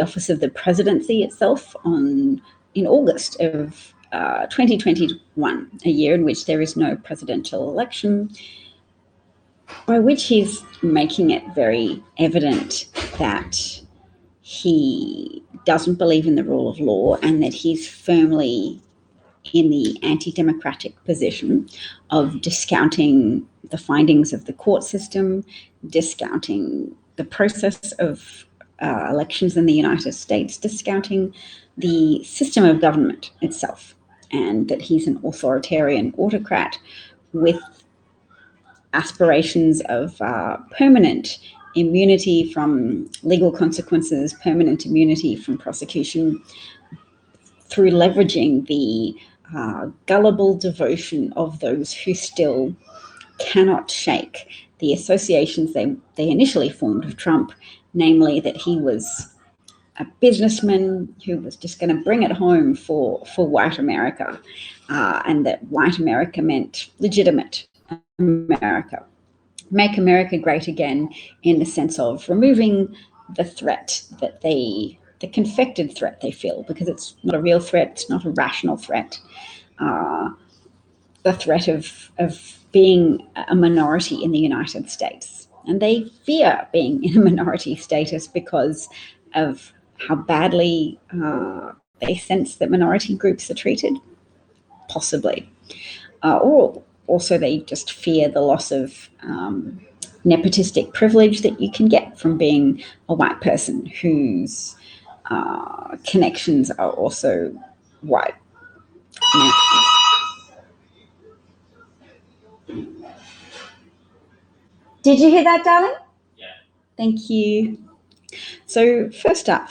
office of the presidency itself in August of 2021, a year in which there is no presidential election, by which he's making it very evident that he doesn't believe in the rule of law and that he's firmly in the anti-democratic position of discounting the findings of the court system, discounting the process of elections in the United States, discounting the system of government itself, and that he's an authoritarian autocrat with aspirations of permanent immunity from legal consequences, permanent immunity from prosecution, through leveraging the gullible devotion of those who still cannot shake the associations they initially formed of Trump, namely that he was a businessman who was just going to bring it home for white America, and that white America meant legitimate America. Make America great again in the sense of removing the threat that the confected threat they feel, because it's not a real threat, it's not a rational threat. The threat of being a minority in the United States. And they fear being in a minority status because of how badly they sense that minority groups are treated, possibly. Or also they just fear the loss of nepotistic privilege that you can get from being a white person whose connections are also white. Now, did you hear that, darling? Yeah. Thank you. So first up,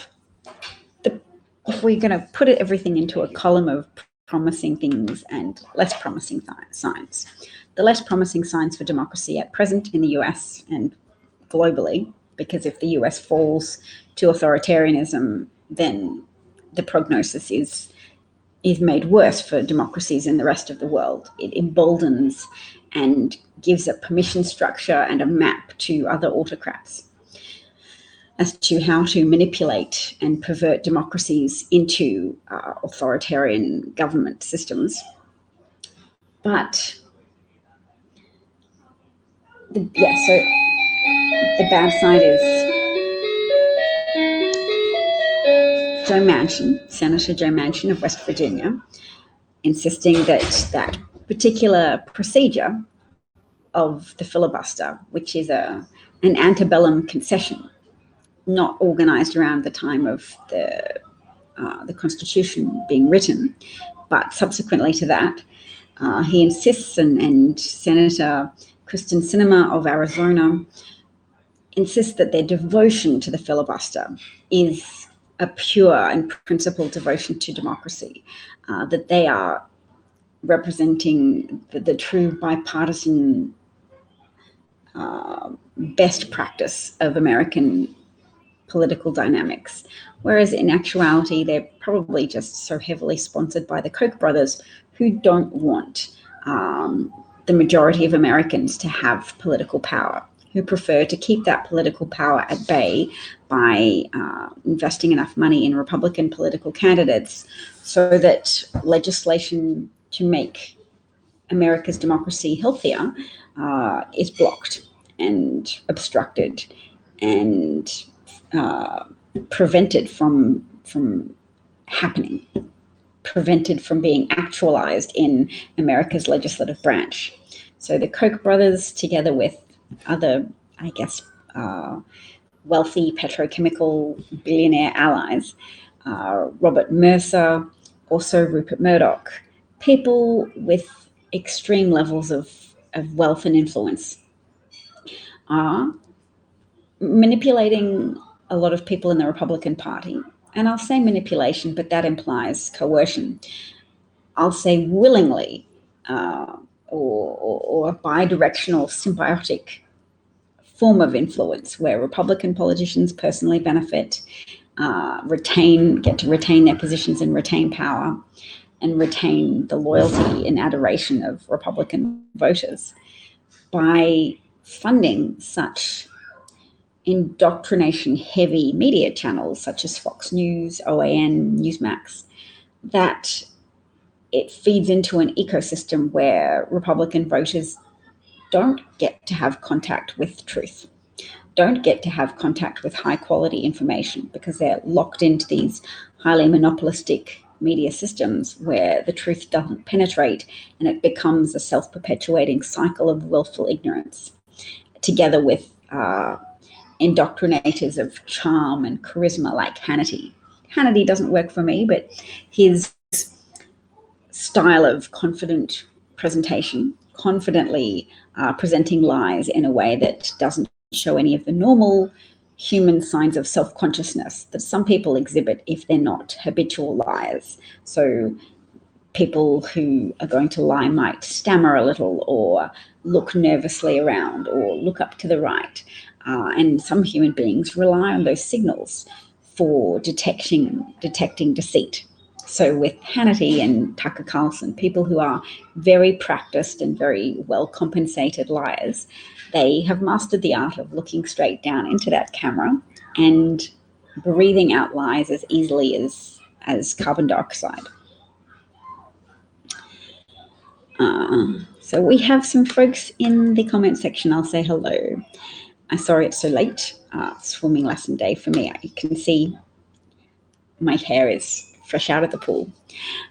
if we're going to put everything into a column of promising things and less promising signs, the less promising signs for democracy at present in the US and globally, because if the US falls to authoritarianism, then the prognosis is made worse for democracies in the rest of the world. It emboldens and gives a permission structure and a map to other autocrats as to how to manipulate and pervert democracies into authoritarian government systems. But so the bad side is Joe Manchin, Senator Joe Manchin of West Virginia, insisting that that particular procedure of the filibuster, which is an antebellum concession, not organized around the time of the Constitution being written, but subsequently to that, he insists, and Senator Kristen Sinema of Arizona insists that their devotion to the filibuster is a pure and principled devotion to democracy, that they are representing the true bipartisan best practice of American political dynamics, whereas in actuality they're probably just so heavily sponsored by the Koch brothers, who don't want the majority of Americans to have political power, who prefer to keep that political power at bay by investing enough money in Republican political candidates so that legislation to make America's democracy healthier is blocked and obstructed and prevented from happening, prevented from being actualized in America's legislative branch. So the Koch brothers, together with other, I guess, wealthy petrochemical billionaire allies, Robert Mercer, also Rupert Murdoch, people with extreme levels of wealth and influence, are manipulating a lot of people in the Republican Party. And I'll say manipulation, but that implies coercion. I'll say willingly, or a bi-directional symbiotic form of influence where Republican politicians personally benefit, get to retain their positions and retain power, and retain the loyalty and adoration of Republican voters by funding such indoctrination-heavy media channels such as Fox News, OAN, Newsmax, that it feeds into an ecosystem where Republican voters don't get to have contact with truth, don't get to have contact with high-quality information, because they're locked into these highly monopolistic media systems where the truth doesn't penetrate, and it becomes a self-perpetuating cycle of willful ignorance, together with indoctrinators of charm and charisma like Hannity. Hannity doesn't work for me, but his style of confident presentation, confidently presenting lies in a way that doesn't show any of the normal human signs of self-consciousness that some people exhibit if they're not habitual liars. So people who are going to lie might stammer a little, or look nervously around, or look up to the right. And some human beings rely on those signals for detecting deceit. So with Hannity and Tucker Carlson, people who are very practiced and very well compensated liars, they have mastered the art of looking straight down into that camera and breathing out lies as easily as carbon dioxide. So we have some folks in the comment section. I'll say hello. I'm sorry it's so late. Swimming lesson day for me. You can see my hair is fresh out of the pool.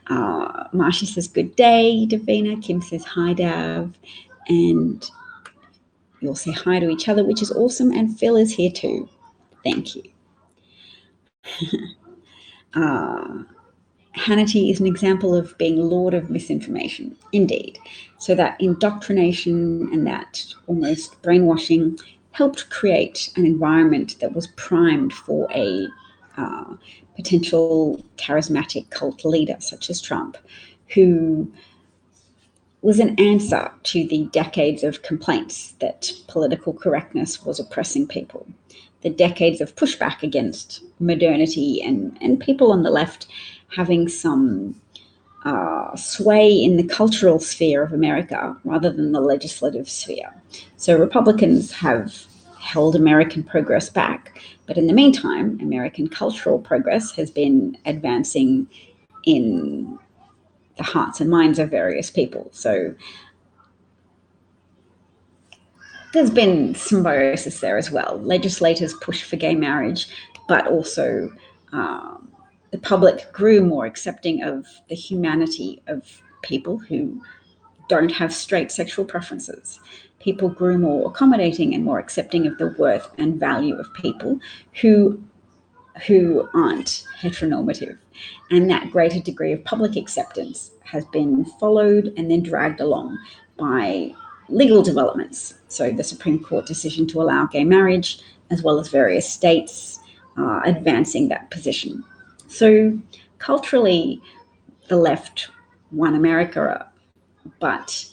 Marsha says, good day, Davina. Kim says, hi, Dav. And you'll say hi to each other, which is awesome. And Phil is here too. Thank you. Hannity is an example of being lord of misinformation, indeed. So that indoctrination and that almost brainwashing helped create an environment that was primed for a potential charismatic cult leader such as Trump, who was an answer to the decades of complaints that political correctness was oppressing people, the decades of pushback against modernity, and people on the left having some sway in the cultural sphere of America rather than the legislative sphere. So Republicans have held American progress back, but in the meantime, American cultural progress has been advancing in the hearts and minds of various people. So there's been symbiosis there as well. Legislators push for gay marriage, but also the public grew more accepting of the humanity of people who don't have straight sexual preferences. People grew more accommodating and more accepting of the worth and value of people who aren't heteronormative. And that greater degree of public acceptance has been followed and then dragged along by legal developments. So the Supreme Court decision to allow gay marriage, as well as various states advancing that position. So culturally, the left won America, but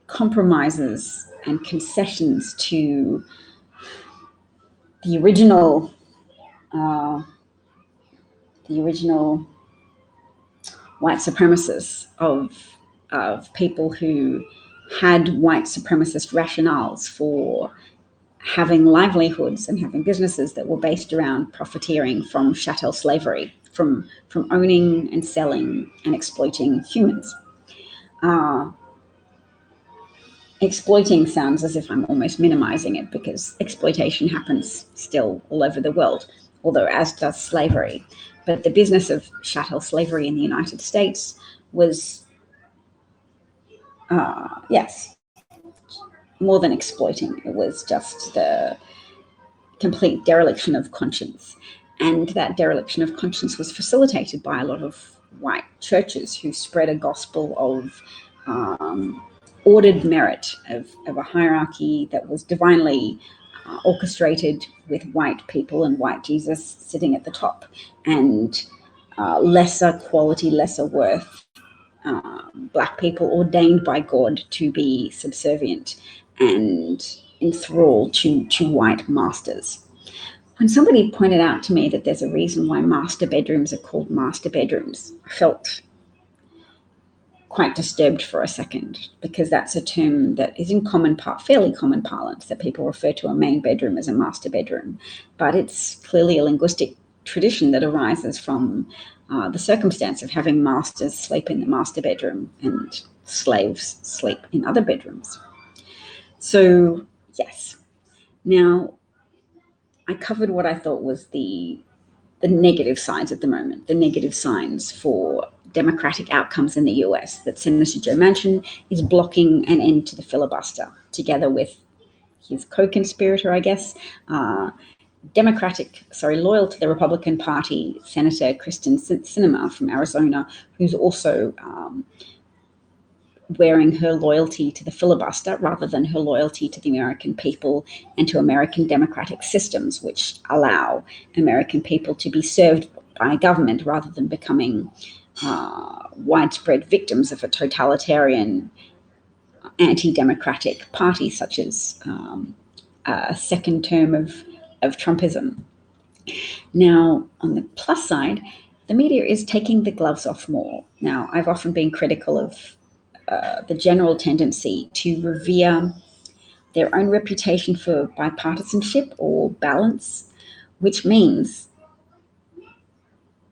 compromises and concessions to the original white supremacists of people who had white supremacist rationales for having livelihoods and having businesses that were based around profiteering from chattel slavery, from owning and selling and exploiting humans. Exploiting sounds as if I'm almost minimizing it, because exploitation happens still all over the world, although as does slavery. But the business of chattel slavery in the United States was, yes, more than exploiting. It was just the complete dereliction of conscience. And that dereliction of conscience was facilitated by a lot of white churches who spread a gospel of ordered merit, of a hierarchy that was divinely orchestrated, with white people and white Jesus sitting at the top, and lesser quality, lesser worth Black people ordained by God to be subservient and enthralled to white masters. When somebody pointed out to me that there's a reason why master bedrooms are called master bedrooms, I felt quite disturbed for a second, because that's a term that is in fairly common parlance, that people refer to a main bedroom as a master bedroom. But it's clearly a linguistic tradition that arises from the circumstance of having masters sleep in the master bedroom and slaves sleep in other bedrooms. So, yes. Now, I covered what I thought was the negative signs at the moment, the negative signs for democratic outcomes in the US, that Senator Joe Manchin is blocking an end to the filibuster, together with his co-conspirator, I guess, loyal to the Republican Party, Senator Kristen Sinema from Arizona, who's also wearing her loyalty to the filibuster rather than her loyalty to the American people and to American democratic systems, which allow American people to be served by government rather than becoming widespread victims of a totalitarian, anti-democratic party such as a second term of Trumpism. Now, on the plus side, the media is taking the gloves off more. Now, I've often been critical of the general tendency to revere their own reputation for bipartisanship or balance, which means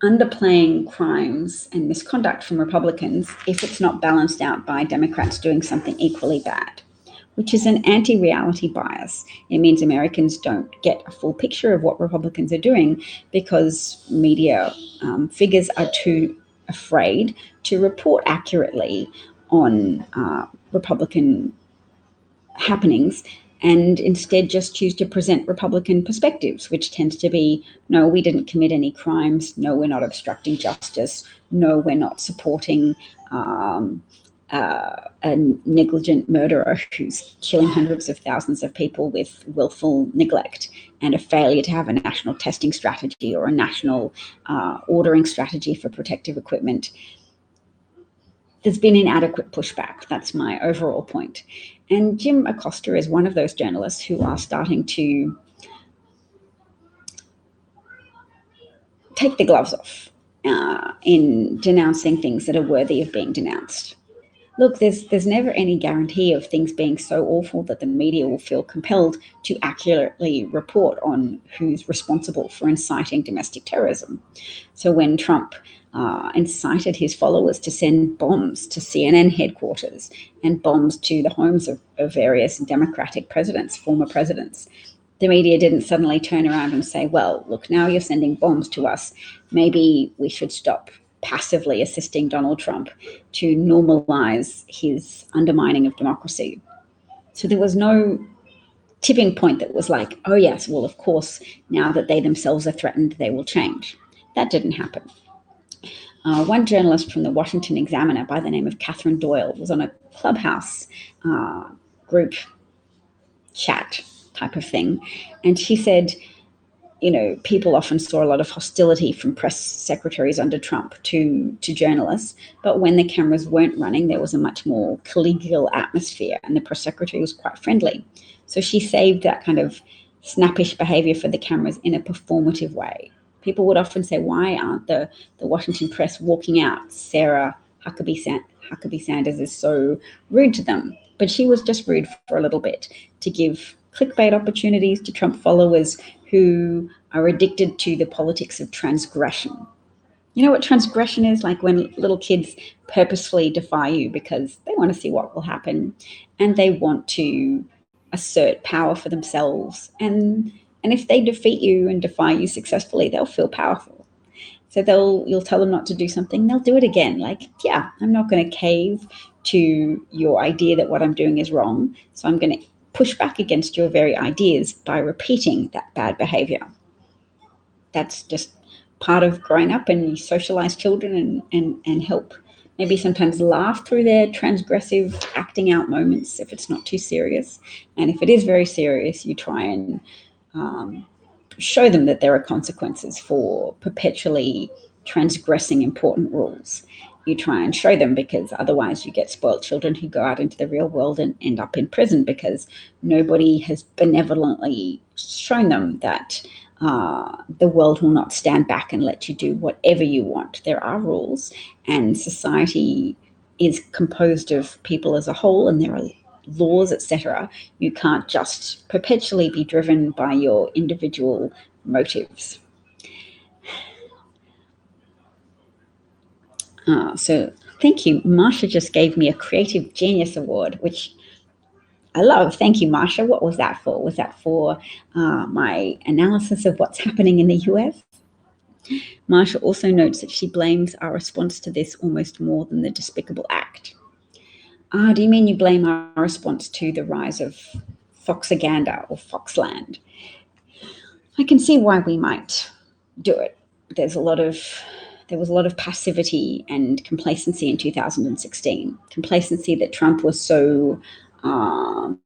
underplaying crimes and misconduct from Republicans if it's not balanced out by Democrats doing something equally bad, which is an anti-reality bias. It means Americans don't get a full picture of what Republicans are doing because media figures are too afraid to report accurately on Republican happenings, and instead just choose to present Republican perspectives, which tends to be, no, we didn't commit any crimes, no, we're not obstructing justice, no, we're not supporting a negligent murderer who's killing hundreds of thousands of people with willful neglect and a failure to have a national testing strategy or a national ordering strategy for protective equipment. There's been inadequate pushback. That's my overall point. And Jim Acosta is one of those journalists who are starting to take the gloves off in denouncing things that are worthy of being denounced. Look, there's never any guarantee of things being so awful that the media will feel compelled to accurately report on who's responsible for inciting domestic terrorism. So when Trump incited his followers to send bombs to CNN headquarters and bombs to the homes of various Democratic presidents, former presidents, the media didn't suddenly turn around and say, well, look, now you're sending bombs to us. Maybe we should stop passively assisting Donald Trump to normalize his undermining of democracy. So there was no tipping point that was like, oh yes, well, of course, now that they themselves are threatened, they will change. That didn't happen. One journalist from the Washington Examiner by the name of Catherine Doyle was on a Clubhouse group chat type of thing. And she said, people often saw a lot of hostility from press secretaries under Trump to journalists, but when the cameras weren't running, there was a much more collegial atmosphere and the press secretary was quite friendly. So she saved that kind of snappish behavior for the cameras in a performative way. People would often say, why aren't the Washington press walking out? Sarah Huckabee Sanders is so rude to them. But she was just rude for a little bit to give clickbait opportunities to Trump followers who are addicted to the politics of transgression. You know what transgression is? Like when little kids purposefully defy you because they want to see what will happen and they want to assert power for themselves. And if they defeat you and defy you successfully, they'll feel powerful. So you'll tell them not to do something, they'll do it again. Like, yeah, I'm not going to cave to your idea that what I'm doing is wrong. So I'm going to push back against your very ideas by repeating that bad behavior. That's just part of growing up, and you socialize children and help maybe sometimes laugh through their transgressive acting out moments if it's not too serious. And if it is very serious, you try and show them that there are consequences for perpetually transgressing important rules. You try and show them, because otherwise you get spoiled children who go out into the real world and end up in prison because nobody has benevolently shown them that the world will not stand back and let you do whatever you want. There are rules, and society is composed of people as a whole, and there are laws, etc. You can't just perpetually be driven by your individual motives. So thank you. Marsha just gave me a Creative Genius Award, which I love. Thank you, Marsha. What was that for? Was that for my analysis of what's happening in the US? Marsha also notes that she blames our response to this almost more than the despicable act. Do you mean you blame our response to the rise of Foxaganda or Foxland? I can see why we might do it. There was a lot of passivity and complacency in 2016. Complacency that Trump was so out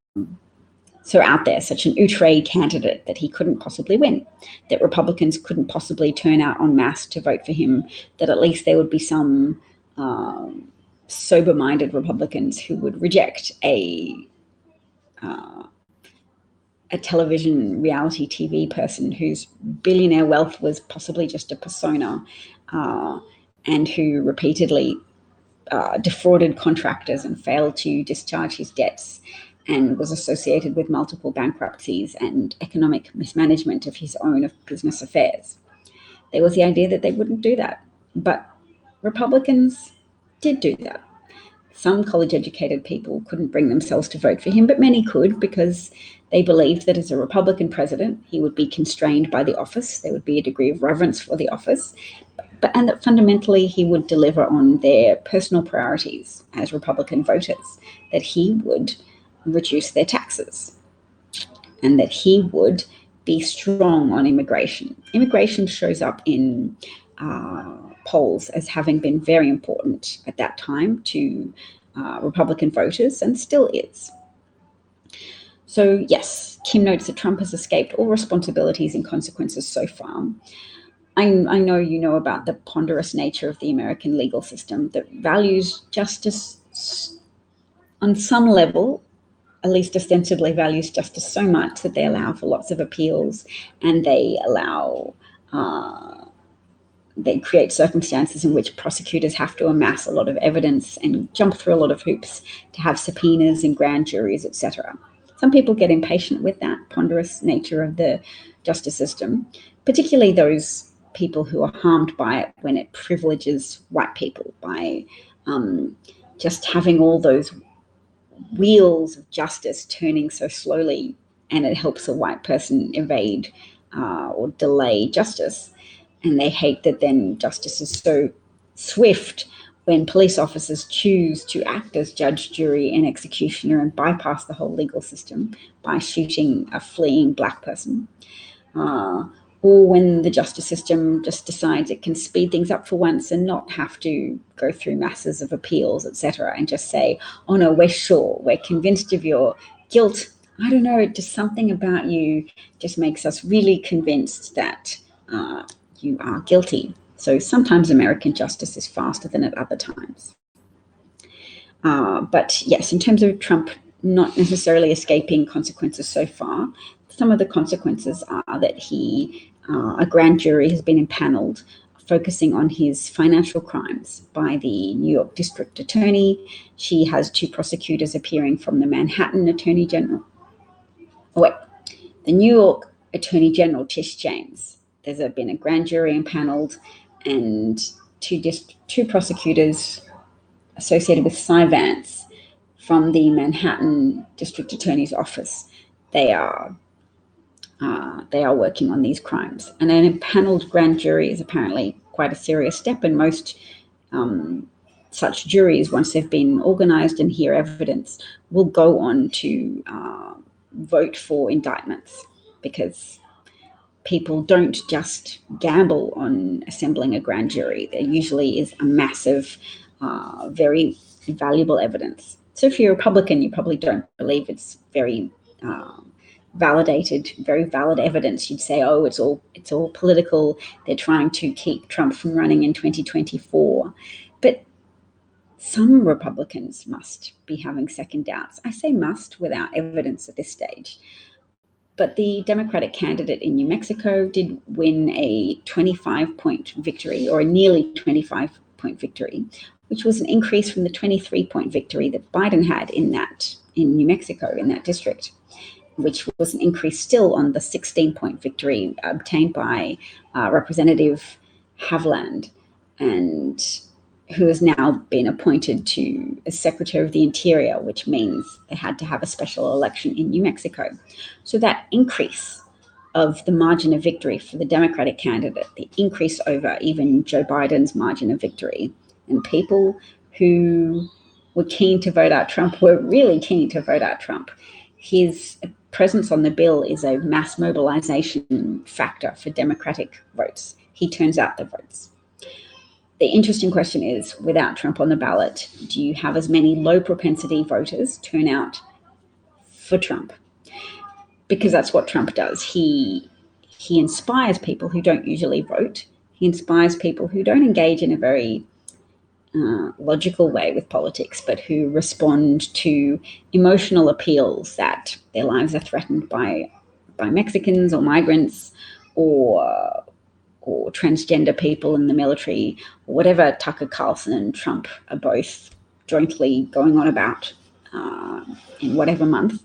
there, such an outre candidate that he couldn't possibly win, that Republicans couldn't possibly turn out en masse to vote for him, that at least there would be some sober-minded Republicans who would reject a television reality TV person whose billionaire wealth was possibly just a persona, and who repeatedly defrauded contractors and failed to discharge his debts, and was associated with multiple bankruptcies and economic mismanagement of his own business affairs. There was the idea that they wouldn't do that, but Republicans did do that. Some college-educated people couldn't bring themselves to vote for him, but many could, because they believed that as a Republican president, he would be constrained by the office. There would be a degree of reverence for the office, and that fundamentally he would deliver on their personal priorities as Republican voters, that he would reduce their taxes, and that he would be strong on immigration. Immigration shows up in polls as having been very important at that time to Republican voters, and still is. So yes, Kim notes that Trump has escaped all responsibilities and consequences so far. I know you know about the ponderous nature of the American legal system that values justice on some level, at least ostensibly values justice so much that they allow for lots of appeals, and they create circumstances in which prosecutors have to amass a lot of evidence and jump through a lot of hoops to have subpoenas and grand juries, etc. Some people get impatient with that ponderous nature of the justice system, particularly those people who are harmed by it when it privileges white people by just having all those wheels of justice turning so slowly, and it helps a white person evade or delay justice. And they hate that then justice is so swift when police officers choose to act as judge, jury, and executioner and bypass the whole legal system by shooting a fleeing black person. Or when the justice system just decides it can speed things up for once and not have to go through masses of appeals, etc., and just say, oh no, we're sure, we're convinced of your guilt. I don't know, just something about you just makes us really convinced that you are guilty. So sometimes American justice is faster than at other times. But yes, in terms of Trump not necessarily escaping consequences so far, some of the consequences are that a grand jury has been impaneled focusing on his financial crimes by the New York District Attorney. She has 2 prosecutors appearing from the Manhattan Attorney General. The New York Attorney General, Tish James. There's been a grand jury impaneled, and 2 prosecutors associated with Cy Vance from the Manhattan District Attorney's office. They are working on these crimes. And an impaneled grand jury is apparently quite a serious step, and most such juries, once they've been organized and hear evidence, will go on to vote for indictments, because people don't just gamble on assembling a grand jury. There usually is a massive, very valuable evidence. So if you're a Republican, you probably don't believe it's very validated, very valid evidence. You'd say, oh, it's all political. They're trying to keep Trump from running in 2024. But some Republicans must be having second doubts. I say must without evidence at this stage. But the Democratic candidate in New Mexico did win a 25-point victory, or a nearly 25-point victory, which was an increase from the 23-point victory that Biden had in New Mexico, in that district, which was an increase still on the 16-point victory obtained by Representative Havland, and who has now been appointed to as Secretary of the Interior, which means they had to have a special election in New Mexico. So that increase of the margin of victory for the Democratic candidate, the increase over even Joe Biden's margin of victory, and people who were keen to vote out Trump were really keen to vote out Trump. His presence on the bill is a mass mobilization factor for Democratic votes. He turns out the votes. The interesting question is, without Trump on the ballot, do you have as many low propensity voters turn out for Trump? Because that's what Trump does. He inspires people who don't usually vote. He inspires people who don't engage in a very logical way with politics, but who respond to emotional appeals that their lives are threatened by Mexicans or migrants or transgender people in the military, or whatever Tucker Carlson and Trump are both jointly going on about in whatever month.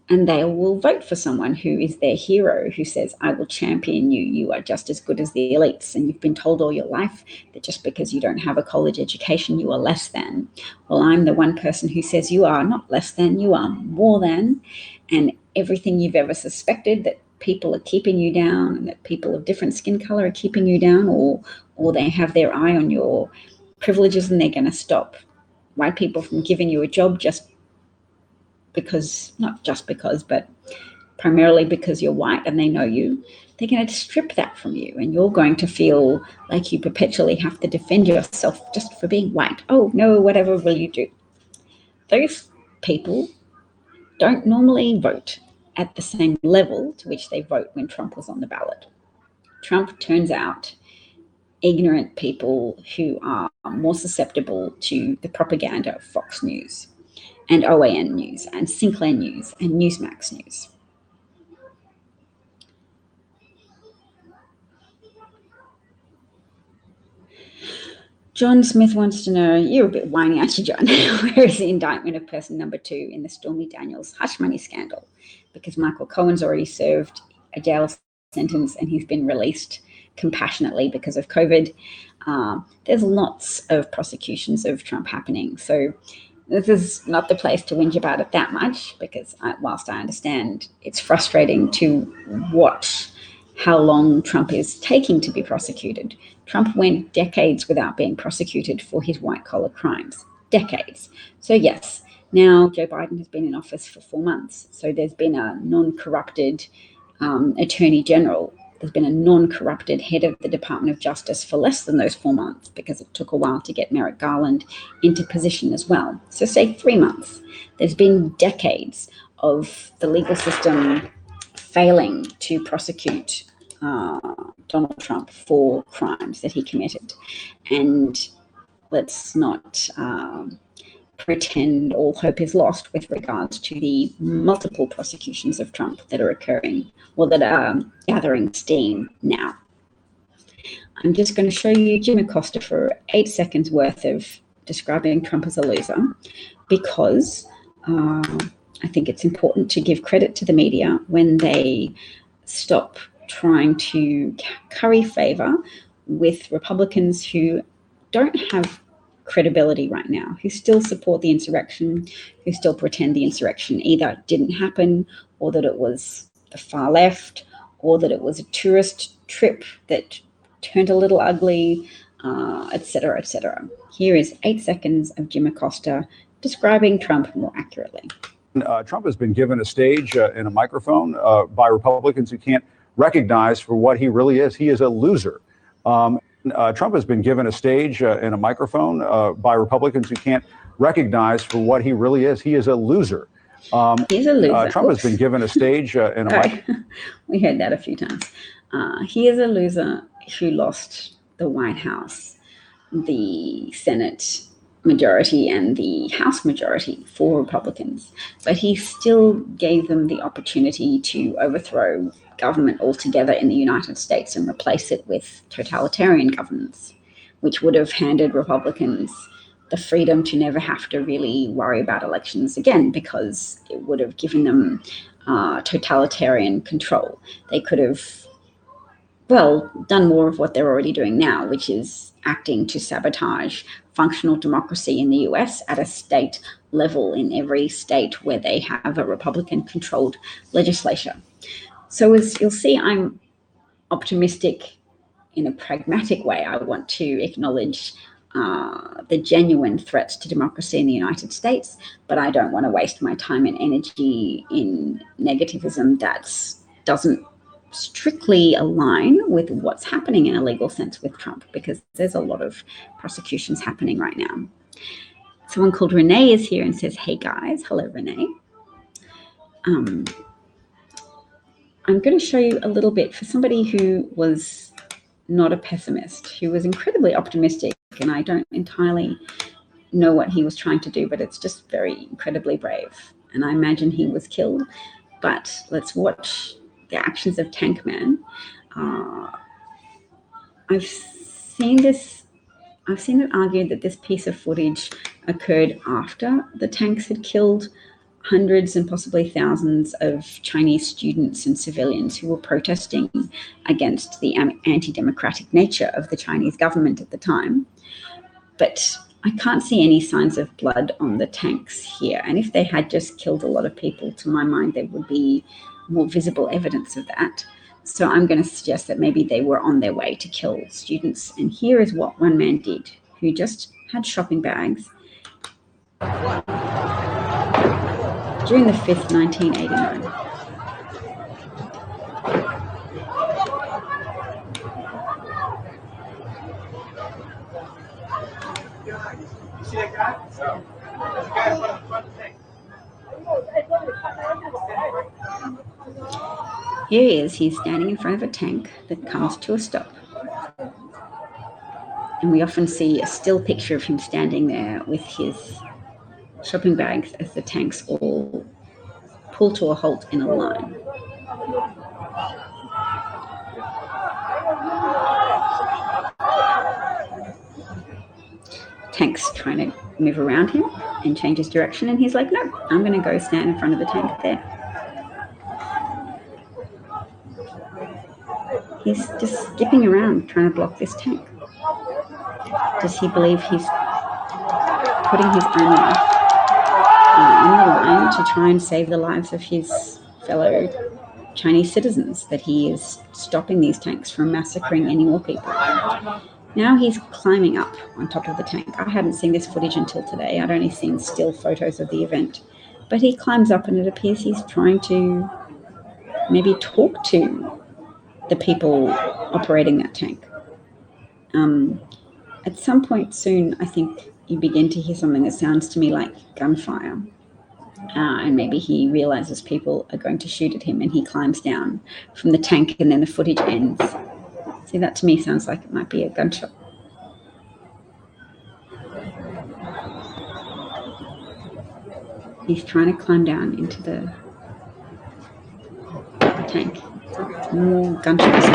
And they will vote for someone who is their hero, who says, I will champion you. You are just as good as the elites. And you've been told all your life that just because you don't have a college education, you are less than. Well, I'm the one person who says you are not less than, you are more than. And everything you've ever suspected, that people are keeping you down, and that people of different skin color are keeping you down, or they have their eye on your privileges and they're going to stop white people from giving you a job just because, not just because, but primarily because you're white and they know you, they're going to strip that from you, and you're going to feel like you perpetually have to defend yourself just for being white. Oh no, whatever will you do? Those people don't normally vote at the same level to which they vote when Trump was on the ballot. Trump turns out ignorant people who are more susceptible to the propaganda of Fox News and OAN News and Sinclair News and Newsmax News. John Smith wants to know, you're a bit whiny, aren't you, John? Where is the indictment of person number 2 in the Stormy Daniels hush money scandal? Because Michael Cohen's already served a jail sentence and he's been released compassionately because of COVID. There's lots of prosecutions of Trump happening. So this is not the place to whinge about it that much, because whilst I understand it's frustrating to watch how long Trump is taking to be prosecuted. Trump went decades without being prosecuted for his white-collar crimes. Decades. So yes, now Joe Biden has been in office for 4 months. So there's been a non-corrupted attorney general. There's been a non-corrupted head of the Department of Justice for less than those 4 months, because it took a while to get Merrick Garland into position as well. So say 3 months. There's been decades of the legal system failing to prosecute Donald Trump for crimes that he committed. And let's not pretend all hope is lost with regards to the multiple prosecutions of Trump that are occurring, or that are gathering steam now. I'm just going to show you Jim Acosta for 8 seconds worth of describing Trump as a loser, because I think it's important to give credit to the media when they stop trying to curry favor with Republicans who don't have credibility right now, who still support the insurrection, who still pretend the insurrection either didn't happen, or that it was the far left, or that it was a tourist trip that turned a little ugly, etc., etc. Here is 8 seconds of Jim Acosta describing Trump more accurately. Trump has been given a stage and a microphone by Republicans who can't recognize for what he really is. He is a loser. Trump has been given a stage and a microphone by Republicans who can't recognize for what he really is. He is a loser. He's a loser. Trump has been given a stage and a microphone. We heard that a few times. He is a loser who lost the White House, the Senate majority, and the House majority for Republicans. But he still gave them the opportunity to overthrow government altogether in the United States and replace it with totalitarian governments, which would have handed Republicans the freedom to never have to really worry about elections again, because it would have given them totalitarian control. They could have, well, done more of what they're already doing now, which is acting to sabotage functional democracy in the US at a state level, in every state where they have a Republican-controlled legislature. So as you'll see, I'm optimistic in a pragmatic way. I want to acknowledge the genuine threats to democracy in the United States, but I don't want to waste my time and energy in negativism that doesn't strictly align with what's happening in a legal sense with Trump, because there's a lot of prosecutions happening right now. Someone called Renee is here and says, hey guys. Hello, Renee. I'm going to show you a little bit for somebody who was not a pessimist, who was incredibly optimistic, and I don't entirely know what he was trying to do, but it's just very incredibly brave. And I imagine he was killed, but let's watch the actions of Tank Man. I've seen it argued that this piece of footage occurred after the tanks had killed hundreds and possibly thousands of Chinese students and civilians who were protesting against the anti-democratic nature of the Chinese government at the time. But I can't see any signs of blood on the tanks here. And if they had just killed a lot of people, to my mind, there would be more visible evidence of that. So I'm going to suggest that maybe they were on their way to kill students. And here is what one man did, who just had shopping bags during the 5th, 1989. Here he is. He's standing in front of a tank that comes to a stop. And we often see a still picture of him standing there with his shopping bags as the tanks all pull to a halt in a line. Tank's trying to move around him and change his direction, and he's like, no, I'm going to go stand in front of the tank there. He's just skipping around trying to block this tank. Does he believe he's putting his own life on the line to try and save the lives of his fellow Chinese citizens, that he is stopping these tanks from massacring any more people? Now he's climbing up on top of the tank. I hadn't seen this footage until today. I'd only seen still photos of the event. But he climbs up, and it appears he's trying to maybe talk to the people operating that tank. At some point soon, I think you begin to hear something that sounds to me like gunfire. And maybe he realizes people are going to shoot at him, and he climbs down from the tank, and then the footage ends. See, that to me sounds like it might be a gunshot. He's trying to climb down into the tank. More gunshots.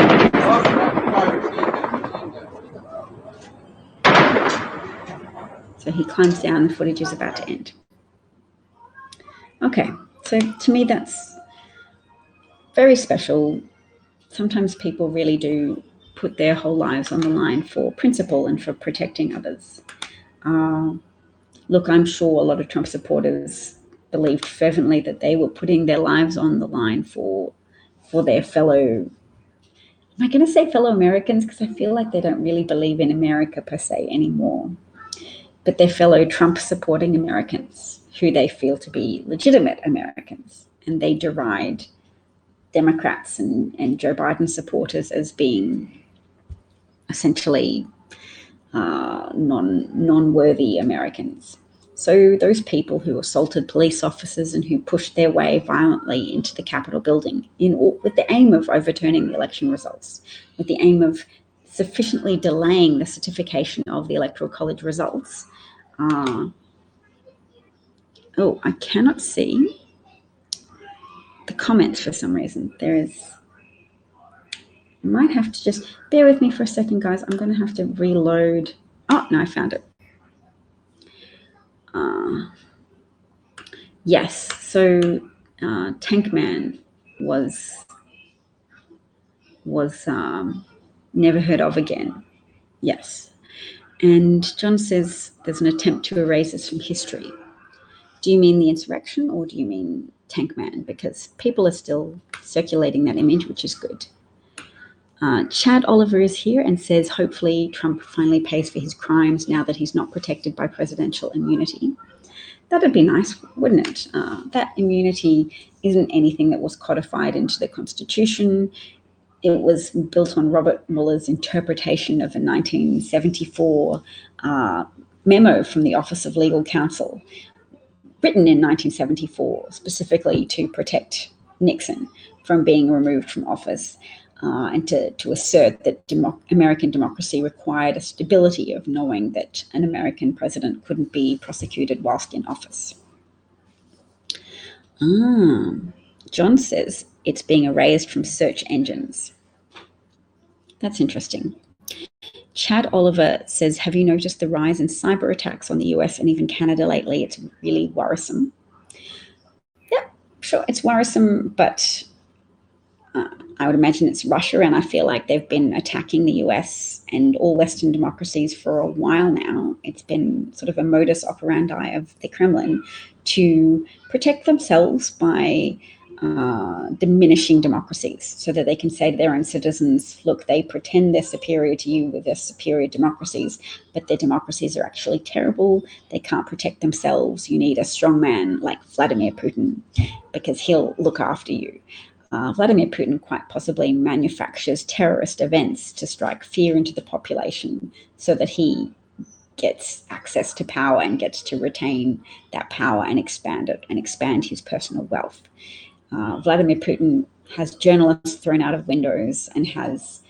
So he climbs down, the footage is about to end. Okay, so to me that's very special. Sometimes people really do put their whole lives on the line for principle and for protecting others. Look, I'm sure a lot of Trump supporters believed fervently that they were putting their lives on the line for their fellow, am I going to say fellow Americans? Because I feel like they don't really believe in America per se anymore. But their fellow Trump supporting Americans, who they feel to be legitimate Americans. And they deride Democrats and Joe Biden supporters as being essentially non-worthy Americans. So those people who assaulted police officers and who pushed their way violently into the Capitol building with the aim of overturning the election results, with the aim of sufficiently delaying the certification of the Electoral College results. I cannot see the comments for some reason. I might have to just bear with me for a second, guys. I'm going to have to reload. Oh, no, I found it. Yes, so Tank Man was never heard of again. Yes. And John says there's an attempt to erase this from history. Do you mean the insurrection or do you mean Tank Man? Because people are still circulating that image, which is good. Chad Oliver is here and says hopefully Trump finally pays for his crimes now that he's not protected by presidential immunity. That'd be nice, wouldn't it? That immunity isn't anything that was codified into the Constitution. It was built on Robert Mueller's interpretation of a 1974 memo from the Office of Legal Counsel, written in 1974 specifically to protect Nixon from being removed from office and to assert that American democracy required a stability of knowing that an American president couldn't be prosecuted whilst in office. John says it's being erased from search engines. That's interesting. Chad Oliver says, have you noticed the rise in cyber attacks on the US and even Canada lately? It's really worrisome. Yeah, sure, it's worrisome, but I would imagine it's Russia, and I feel like they've been attacking the US and all Western democracies for a while now. It's been sort of a modus operandi of the Kremlin to protect themselves by diminishing democracies so that they can say to their own citizens, look, they pretend they're superior to you with their superior democracies, but their democracies are actually terrible. They can't protect themselves. You need a strong man like Vladimir Putin because he'll look after you. Vladimir Putin quite possibly manufactures terrorist events to strike fear into the population so that he gets access to power and gets to retain that power and expand it and expand his personal wealth. Vladimir Putin has journalists thrown out of windows and has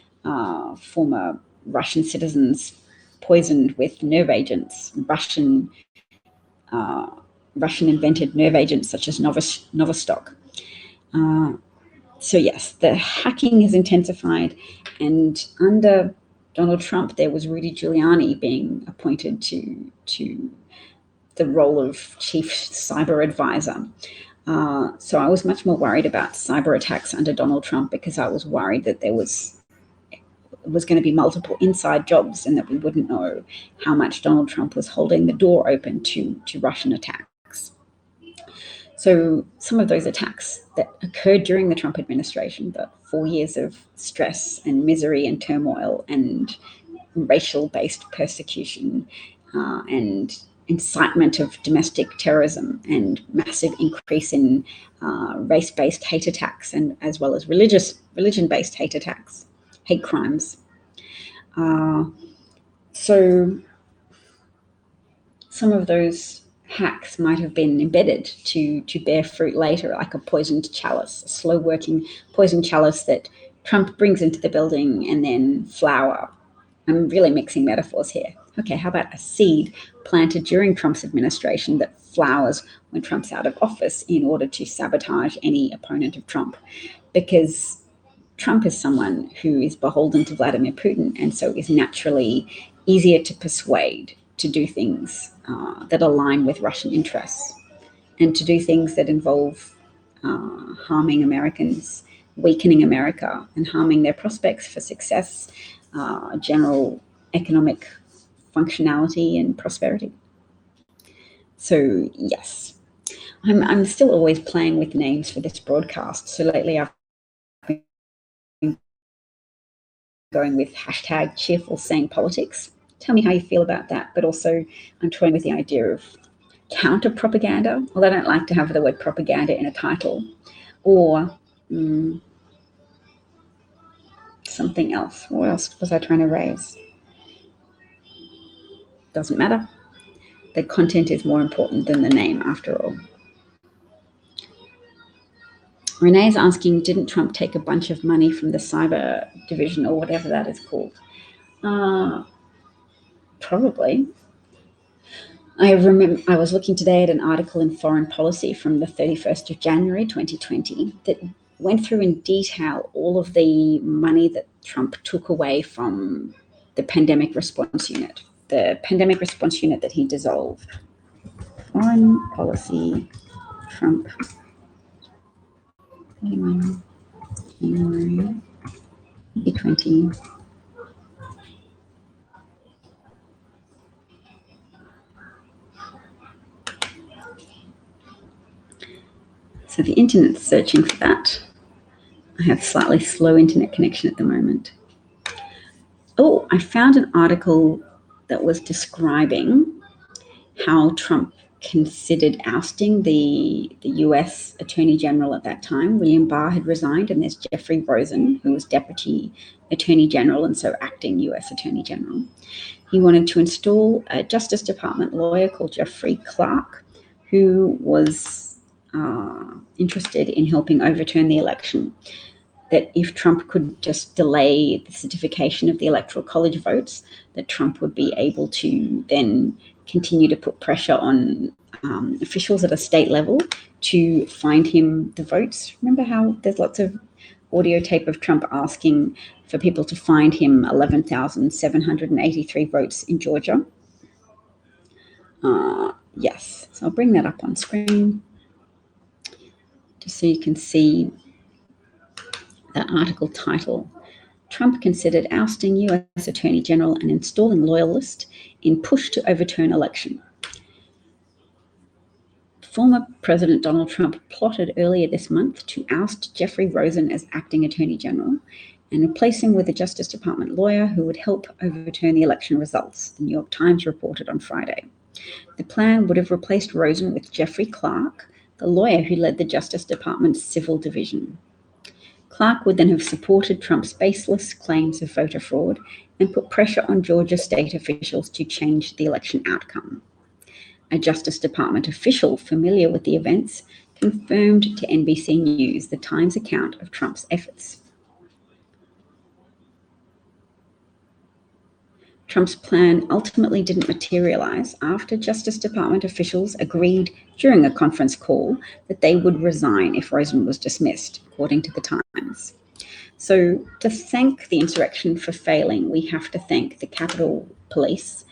former Russian citizens poisoned with nerve agents, Russian invented nerve agents such as Novichok. So yes, the hacking has intensified, and under Donald Trump, there was Rudy Giuliani being appointed to the role of chief cyber advisor. So I was much more worried about cyber attacks under Donald Trump because I was worried that there was going to be multiple inside jobs and that we wouldn't know how much Donald Trump was holding the door open to Russian attacks. So some of those attacks that occurred during the Trump administration, the 4 years of stress and misery and turmoil and racial-based persecution and incitement of domestic terrorism and massive increase in race-based hate attacks and as well as religion-based hate attacks, hate crimes. So some of those hacks might have been embedded to bear fruit later, like a poisoned chalice, a slow-working poisoned chalice that Trump brings into the building, and then flour. I'm really mixing metaphors here. Okay, how about a seed planted during Trump's administration that flowers when Trump's out of office in order to sabotage any opponent of Trump? Because Trump is someone who is beholden to Vladimir Putin and so is naturally easier to persuade to do things that align with Russian interests and to do things that involve harming Americans, weakening America, and harming their prospects for success, general economic functionality and prosperity. So yes, I'm still always playing with names for this broadcast. So lately I've been going with hashtag cheerful sane politics. Tell me how you feel about that. But also I'm toying with the idea of counter propaganda. Well, I don't like to have the word propaganda in a title, or something else. What else was I trying to raise? Doesn't matter. The content is more important than the name after all. Renee is asking, didn't Trump take a bunch of money from the cyber division or whatever that is called? Probably. I remember I was looking today at an article in Foreign Policy from the 31st of January 2020 that went through in detail all of the money that Trump took away from the pandemic response unit, that he dissolved. Foreign policy, Trump, 31 January 2020. So the internet's searching for that. I have slightly slow internet connection at the moment. Oh, I found an article that was describing how Trump considered ousting the US Attorney General at that time. William Barr had resigned, and there's Jeffrey Rosen, who was Deputy Attorney General and so acting US Attorney General. He wanted to install a Justice Department lawyer called Jeffrey Clark, who was interested in helping overturn the election. That if Trump could just delay the certification of the Electoral College votes, that Trump would be able to then continue to put pressure on officials at a state level to find him the votes. Remember how there's lots of audio tape of Trump asking for people to find him 11,783 votes in Georgia? Yes, so I'll bring that up on screen just so you can see that article title. Trump considered ousting US Attorney General and installing loyalist in push to overturn election. Former President Donald Trump plotted earlier this month to oust Jeffrey Rosen as acting Attorney General and replace him with a Justice Department lawyer who would help overturn the election results, the New York Times reported on Friday. The plan would have replaced Rosen with Jeffrey Clark, the lawyer who led the Justice Department's civil division. Clark would then have supported Trump's baseless claims of voter fraud and put pressure on Georgia state officials to change the election outcome. A Justice Department official familiar with the events confirmed to NBC News the Times account of Trump's efforts. Trump's plan ultimately didn't materialize after Justice Department officials agreed during a conference call that they would resign if Rosen was dismissed, according to the Times. So to thank the insurrection for failing, we have to thank the Capitol Police,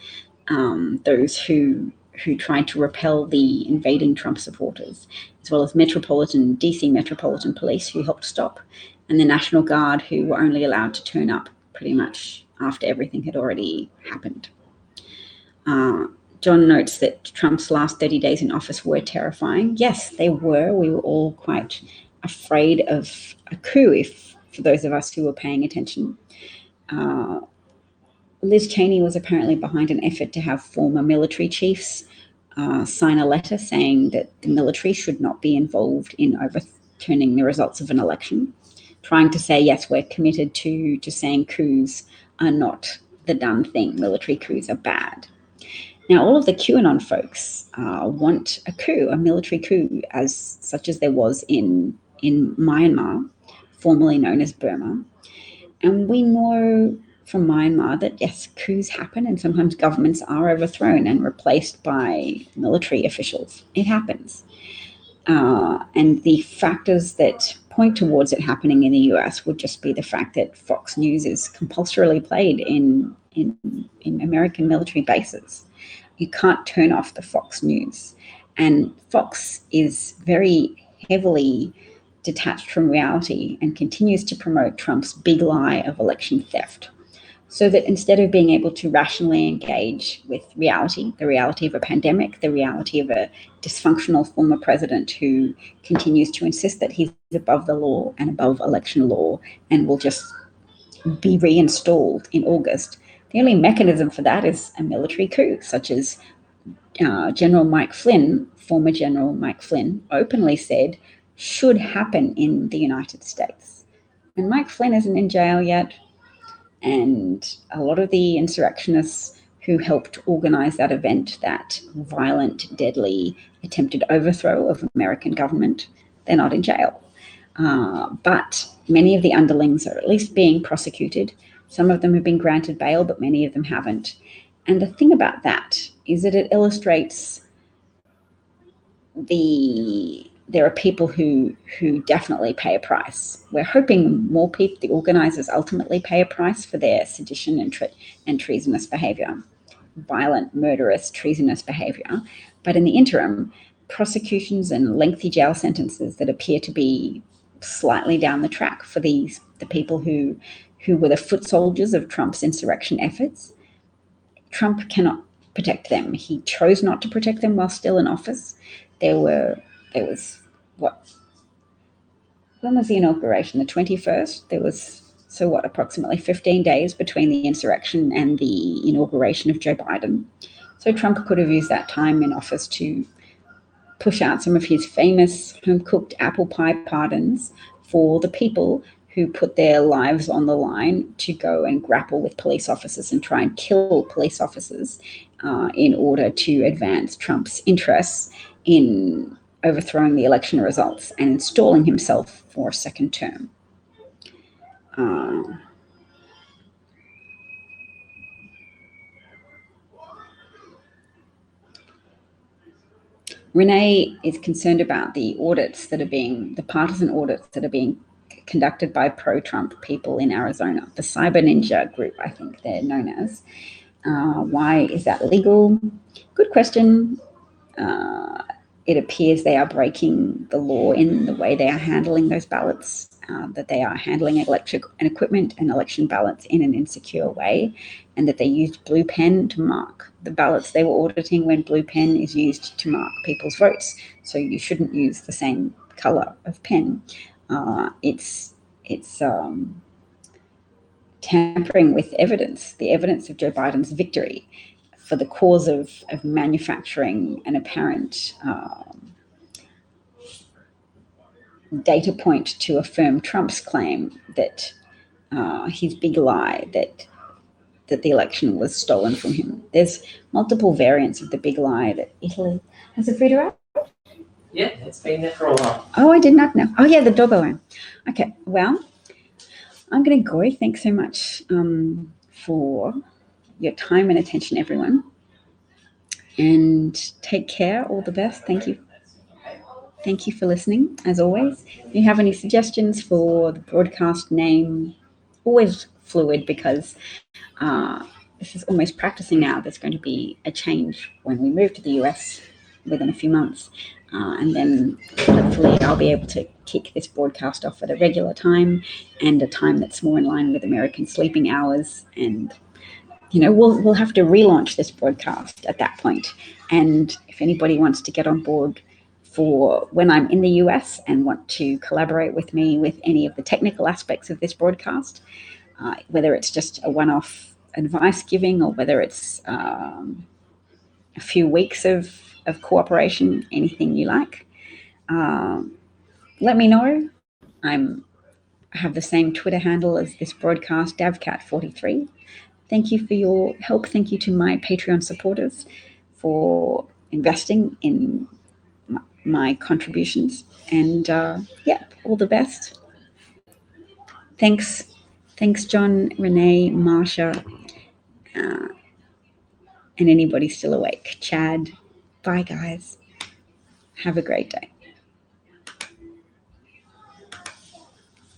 those who tried to repel the invading Trump supporters, as well as DC Metropolitan Police, who helped stop, and the National Guard, who were only allowed to turn up pretty much after everything had already happened. John notes that Trump's last 30 days in office were terrifying. Yes, they were. We were all quite afraid of a coup, for those of us who were paying attention. Liz Cheney was apparently behind an effort to have former military chiefs sign a letter saying that the military should not be involved in overturning the results of an election, trying to say, yes, we're committed to saying coups are not the done thing. Military coups are bad. Now, all of the QAnon folks want a coup, a military coup, such as there was in Myanmar, formerly known as Burma. And we know from Myanmar that, yes, coups happen and sometimes governments are overthrown and replaced by military officials. It happens. And the factors that point towards it happening in the US would just be the fact that Fox News is compulsorily played in American military bases. You can't turn off the Fox News. And Fox is very heavily detached from reality and continues to promote Trump's big lie of election theft. So that instead of being able to rationally engage with reality, the reality of a pandemic, the reality of a dysfunctional former president who continues to insist that he's above the law and above election law and will just be reinstalled in August, the only mechanism for that is a military coup, such as General Mike Flynn, former General Mike Flynn, openly said should happen in the United States. And Mike Flynn isn't in jail yet. And a lot of the insurrectionists who helped organize that event, that violent, deadly attempted overthrow of American government, they're not in jail. But many of the underlings are at least being prosecuted. Some of them have been granted bail, but many of them haven't. And the thing about that is that it illustrates there are people who definitely pay a price. We're hoping more people, the organizers, ultimately pay a price for their sedition and treasonous behavior. violent, murderous, treasonous behavior. But in the interim, prosecutions and lengthy jail sentences that appear to be slightly down the track for the people who were the foot soldiers of Trump's insurrection efforts. Trump cannot protect them. He chose not to protect them while still in office. When was the inauguration? The 21st? There was, approximately 15 days between the insurrection and the inauguration of Joe Biden. So Trump could have used that time in office to push out some of his famous home-cooked apple pie pardons for the people who put their lives on the line to go and grapple with police officers and try and kill police officers in order to advance Trump's interests in overthrowing the election results and installing himself for a second term. Renee is concerned about the partisan audits that are being conducted by pro-Trump people in Arizona, the Cyber Ninja group, I think they're known as. Why is that legal? Good question. It appears they are breaking the law in the way they are handling those ballots, that they are handling electric and equipment and election ballots in an insecure way, and that they used blue pen to mark the ballots they were auditing when blue pen is used to mark people's votes. So you shouldn't use the same color of pen. It's tampering with evidence, the evidence of Joe Biden's victory for the cause of manufacturing an apparent data point to affirm Trump's claim that his big lie that the election was stolen from him. There's multiple variants of the big lie that Italy has a free to. Yeah, it's been there for a while. Oh, I did not know. Oh, yeah, the doggo one. Okay, well, I'm going to go. Thanks so much for your time and attention, everyone. And take care. All the best. Thank you. Thank you for listening, as always. If you have any suggestions for the broadcast name, always fluid because this is almost practicing now. There's going to be a change when we move to the US within a few months. And then hopefully I'll be able to kick this broadcast off at a regular time and a time that's more in line with American sleeping hours. And, we'll have to relaunch this broadcast at that point. And if anybody wants to get on board for when I'm in the US and want to collaborate with me with any of the technical aspects of this broadcast, whether it's just a one-off advice giving or whether it's a few weeks of cooperation, anything you like, let me know. I have the same Twitter handle as this broadcast, davcat43. Thank you for your help. Thank you to my Patreon supporters for investing in my contributions. And all the best. Thanks, John, Renee, Marsha, and anybody still awake. Chad. Bye, guys. Have a great day.